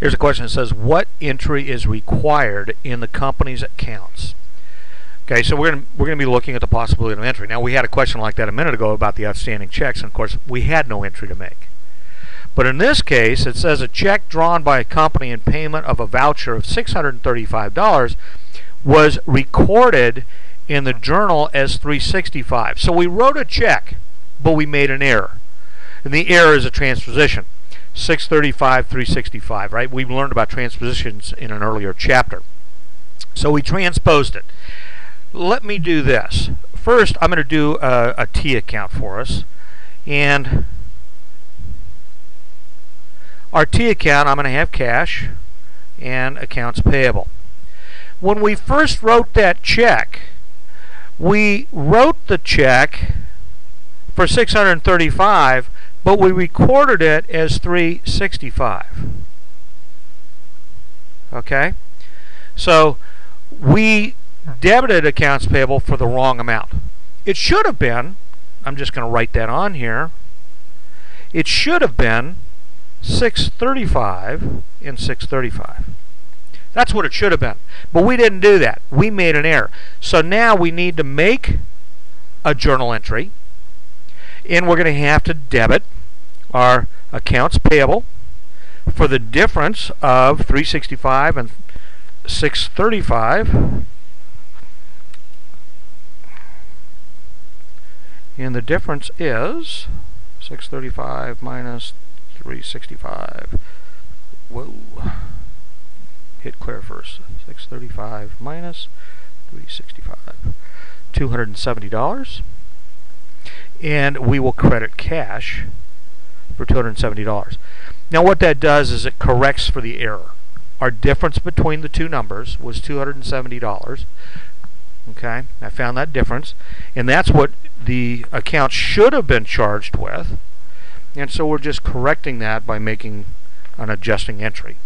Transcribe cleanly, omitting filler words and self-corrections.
Here's a question that says, what entry is required in the company's accounts? Okay, so we're going to be looking at the possibility of entry. Now, we had a question like that a minute ago about the outstanding checks, and of course, we had no entry to make. But in this case, it says a check drawn by a company in payment of a voucher of $635 was recorded in the journal as 365. So we wrote a check, but we made an error. And the error is a transposition. 635, 365, right? We learned about transpositions in an earlier chapter. So we transposed it. Let me do this. First, I'm going to do a T account for us. And our T account, I'm going to have cash and accounts payable. When we first wrote that check, we wrote the check for $635, but we recorded it as $365. Okay? So we debited accounts payable for the wrong amount. It should have been, I'm just going to write that on here, it should have been $635 and $635. That's what it should have been. But we didn't do that. We made an error. So now we need to make a journal entry, and we're going to have to debit our accounts payable for the difference of $365 and $635. And the difference is $635 minus $365. Whoa. Hit clear first. $635 minus $365. $270. And we will credit cash for $270. Now what that does is it corrects for the error. Our difference between the two numbers was $270. Okay, I found that difference, and that's what the account should have been charged with, and so we're just correcting that by making an adjusting entry.